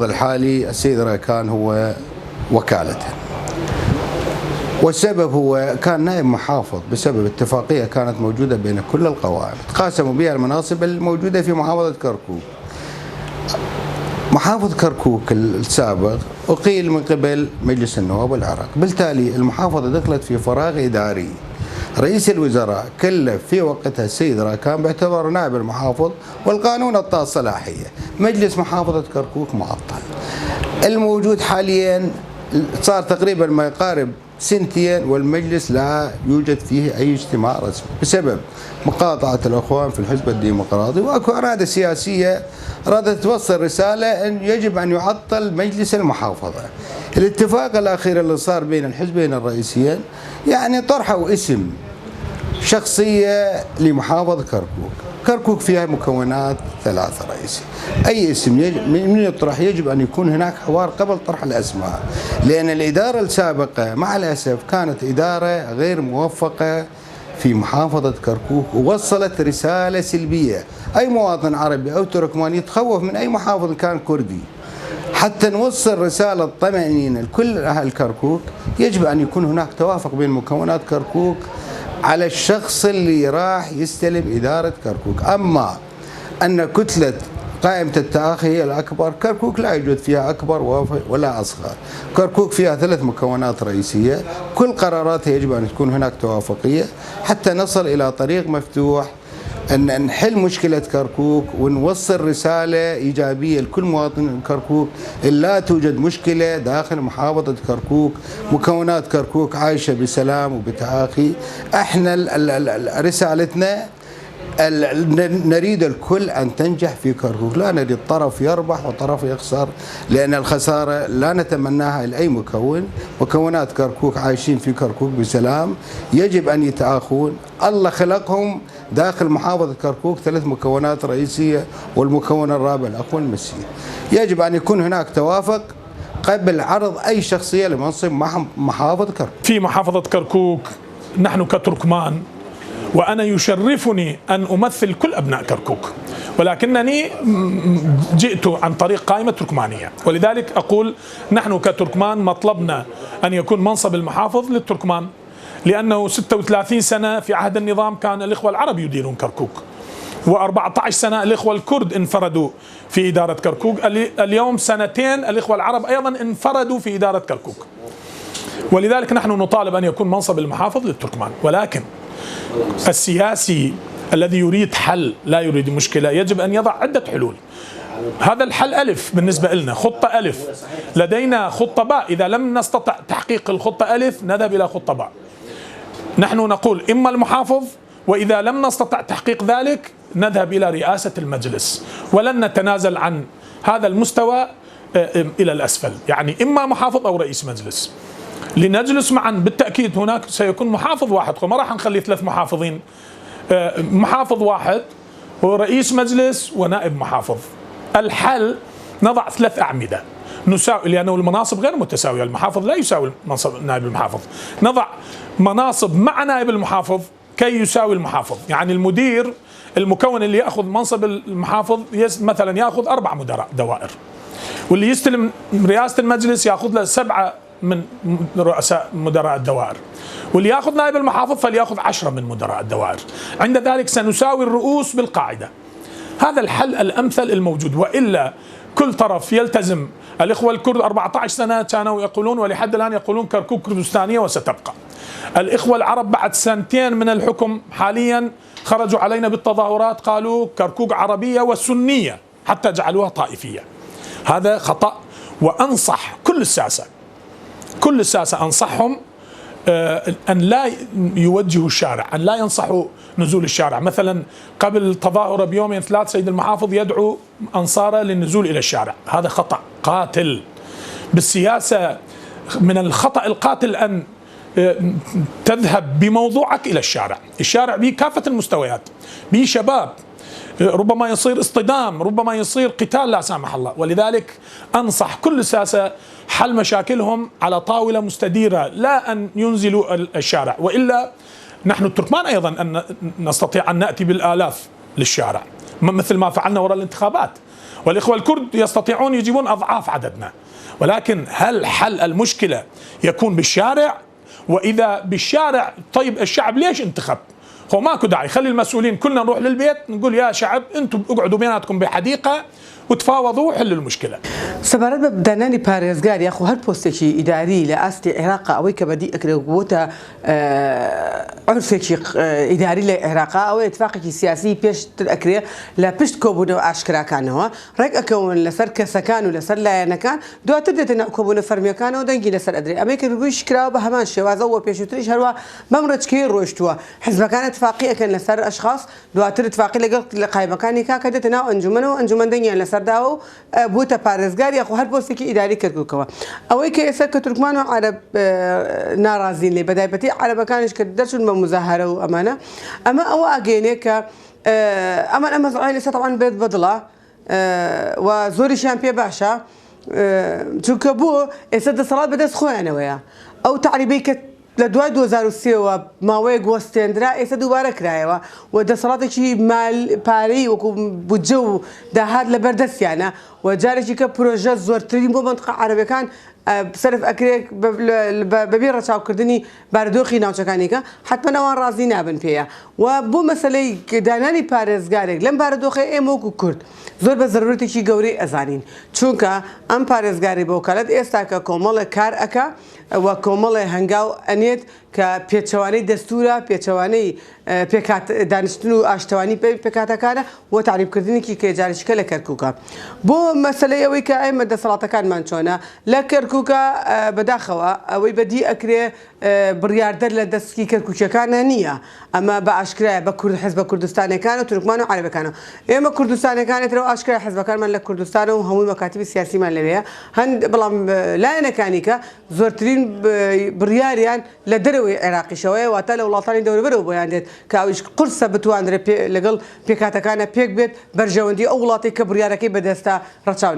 الحالي السيد راكان هو وكالته، والسبب هو كان نائب محافظ بسبب اتفاقية كانت موجودة بين كل القوائم تقاسموا بها المناصب الموجودة في محافظة كركوك. محافظ كركوك السابق أقيل من قبل مجلس النواب والعراق، بالتالي المحافظة دخلت في فراغ إداري. رئيس الوزراء كلف في وقتها السيد راكان باعتباره نائب المحافظ والقانون اعطاه الصلاحية. مجلس محافظة كركوك معطل. الموجود حاليا صار تقريبا ما يقارب سنتين والمجلس لا يوجد فيه أي اجتماع رسمي بسبب مقاطعة الأخوان في الحزب الديمقراطي، وأكو إرادة سياسية رادت توصل رسالة أن يجب أن يعطل مجلس المحافظة. الاتفاق الأخير اللي صار بين الحزبين الرئيسيين يعني طرحوا اسم شخصية لمحافظة كركوك. كركوك فيها مكونات ثلاثة رئيسية، أي اسم من يطرح يجب أن يكون هناك حوار قبل طرح الأسماء، لأن الإدارة السابقة مع الأسف كانت إدارة غير موفقة في محافظة كركوك، ووصلت رسالة سلبية. أي مواطن عربي أو تركماني يتخوف من أي محافظ كان كردي. حتى نوصل رسالة طمأنينة لكل أهل كركوك يجب أن يكون هناك توافق بين مكونات كركوك على الشخص اللي راح يستلم إدارة كركوك. أما أن كتلة قائمة التآخي هي الأكبر، كركوك لا يوجد فيها أكبر ولا أصغر. كركوك فيها 3 مكونات رئيسية، كل قراراتها يجب أن تكون هناك توافقية حتى نصل إلى طريق مفتوح أن نحل مشكلة كركوك ونوصل رسالة إيجابية لكل مواطن كركوك. لا توجد مشكلة داخل محافظة كركوك، مكونات كركوك عايشة بسلام وبتآخي. احنا رسالتنا نريد الكل أن تنجح في كركوك، لا نريد طرف يربح وطرف يخسر، لأن الخسارة لا نتمناها لأي مكون. مكونات كركوك عايشين في كركوك بسلام، يجب أن يتآخون. الله خلقهم داخل محافظة كركوك 3 مكونات رئيسية، والمكون الرابع الأخوة المسيح. يجب أن يكون هناك توافق قبل عرض أي شخصية لمنصب محافظة كركوك. في محافظة كركوك نحن كتركمان، وأنا يشرفني أن أمثل كل أبناء كركوك، ولكنني جئت عن طريق قائمة تركمانية، ولذلك أقول نحن كتركمان مطلبنا أن يكون منصب المحافظ للتركمان، لأنه 36 سنة في عهد النظام كان الإخوة العرب يديرون كركوك، و14 سنة الإخوة الكرد انفردوا في إدارة كركوك. اليوم 2 سنين الإخوة العرب أيضا انفردوا في إدارة كركوك، ولذلك نحن نطالب أن يكون منصب المحافظ للتركمان. ولكن السياسي الذي يريد حل لا يريد مشكلة يجب أن يضع عدة حلول. هذا الحل ألف بالنسبة لنا، خطة ألف. لدينا خطة باء، إذا لم نستطع تحقيق الخطة ألف نذهب إلى خطة باء. نحن نقول إما المحافظ، وإذا لم نستطع تحقيق ذلك نذهب إلى رئاسة المجلس، ولن نتنازل عن هذا المستوى إلى الأسفل، يعني إما محافظ أو رئيس مجلس. لنجلس معا، بالتأكيد هناك سيكون محافظ واحد، وما راح نخلي 3 محافظين. محافظ واحد ورئيس مجلس ونائب محافظ. الحل نضع 3 أعمدة نساوي، لأنه المناصب غير متساوية، المحافظ لا يساوي منصب نائب المحافظ. نضع مناصب مع نائب المحافظ كي يساوي المحافظ، يعني المدير المكون اللي يأخذ منصب المحافظ مثلا يأخذ 4 مدراء دوائر، واللي يستلم رئاسة المجلس يأخذ له 7 من رؤساء مدراء الدوائر، واللي يأخذ نائب المحافظ فليأخذ 10 من مدراء الدوائر. عند ذلك سنساوي الرؤوس بالقاعدة. هذا الحل الأمثل الموجود، وإلا كل طرف يلتزم. الإخوة الكرد 14 سنة كانوا يقولون، ولحد الآن يقولون كركوك كردستانية وستبقى. الإخوة العرب بعد 2 سنين من الحكم حاليا خرجوا علينا بالتظاهرات، قالوا كركوك عربية وسنية، حتى جعلوها طائفية. هذا خطأ. وأنصح كل الساسة أنصحهم أن لا يوجهوا الشارع، أن لا ينصحوا نزول الشارع. مثلا قبل تظاهرة بيومين 3 سيد المحافظ يدعو أنصاره للنزول إلى الشارع. هذا خطأ قاتل. بالسياسة من الخطأ القاتل أن تذهب بموضوعك إلى الشارع. الشارع به كافة المستويات، به شباب، ربما يصير اصطدام، ربما يصير قتال لا سامح الله. ولذلك أنصح كل الساسة حل مشاكلهم على طاولة مستديرة، لا أن ينزلوا الشارع، وإلا نحن التركمان أيضا أن نستطيع أن نأتي بالآلاف للشارع مثل ما فعلنا وراء الانتخابات. والإخوة الكرد يستطيعون يجيبون أضعاف عددنا، ولكن هل حل المشكلة يكون بالشارع؟ وإذا بالشارع طيب الشعب ليش انتخب؟ هو ماكو داعي، خلي المسؤولين كلنا نروح للبيت نقول يا شعب انتم اقعدوا بيناتكم بحديقة وتفاوضوا وحلوا المشكلة. سبارەت بە بدانانی پارێزگار یاخو هەر پۆستێکی ئیداری لە ئاستی عێراق ئەوەی کە بەدی ئەکرێت عرفێکی ئیداری لە عێراق ئەوەی اتفاقێکی سیاسی پێشتر ئەکرێ لە پشت کۆبوونەوە ئاشکراکانەوە ڕێک ئەکەون لەسەر کەسەکان و لەسەر لایەنەکان دواتر دێتە ناو کۆبوونە فەرمیەکانەوە دەنگی لەسەر ئەدرێ ئەمەی کە ڕگویش کراوە بە هەمان شێوازە و پێشووتریش هەروە بەم ڕێچکەی ڕۆیشتووە حیزبەکان اتفاقی ئەکەن لەسەر ئەشخاص دواتر اتفاقی لەگەڵ لە قایمەکانی کاکە دێتە ناو ئەنجومەنەوە ئەنجومەن دەنگیان لەسەرداوە و بووتە پارێزگار یاخو هەر پۆستێکی ئیداری کردکەوە ئەوەی کە ئێستا کە تورکمان و عەرەب ناڕازین لێ بەدایبەتی عەرەبەکانیش کە دەچون بە مزاهرە و ئەمانە ئەمە ئەوە ئاگەێنێ کە ئەمە زعای لەسەر طبعاً بێت بەدڵە و زۆریشیان پێ باشە چونکە بۆ ئێستا دەسەڵات بەدەست خۆیانەوەیە ئەو تعریبەی کە لە دوای 2023ەوە ماوەیە گۆستێنرا ئێستا دووبارە کرایەوە و دەسەڵاتێکی پارەی وەکو بودجە و داهات لە بەردەستیانە و جارێکی کە پرۆژە زۆرترین بۆ منطقە عەرەبەکان سەرف ئەکرێت بەبێ ڕەچاوکردنی بارودۆخی ناوچەکانێکە حتمما ئەوان ڕازی نابن پێیە و بۆ مەسەلەی دانانی پارێزگارێک لەم بارودۆخی ئێمە وەکو کورد زۆر بە ضرورەتێکی گەورەی ئەزانین چونکە ئەم پارێزگاری بە وەکالەت ئێستا کە کۆمەڵێک کار ئەکا و کۆمەڵێ هەنگاو ئەنێت کە پێچەوانەی دەستورە پێچەوانەی دانیشتن و ئاشتەوانی پێکاتەکانە و تعریبکردنێکی کە جارێکیکە لە کەرکووکە بۆ مەسەلەی ئەوەی کە ئێمە دەسەڵاتەکانمان چۆنە لە کەرکووکە بەداخەوە ئەوەی بەدی ئەکرێ بڕیاردەر لە دەستکی کەرکووکیەکانە نییە ئەمە بە ئاشکرایە بە حیزبە کوردستانەکان و تورکمان و عەرەبەکانە ئێمە کوردستانەکانێتەوە ئاشکرای حیزبەکانمان لە کوردستانە و هەمووی مەکاتیبی سیاسیمان لەوەیە بەڵام لایەنەکانی کە زۆرترین بڕیاریان لە دەرەوەی عێراقیشەوەیە واتە لە وڵاتانی دەوروبەرەوە بۆیان دێت کە ئەویش قورسە بتوانرێت لەگەڵ پێکاتەکانە پێک بێت بەرژەوەندی ئەو وڵاتی کە بڕیارەکەی بەدەستە ڕەچاو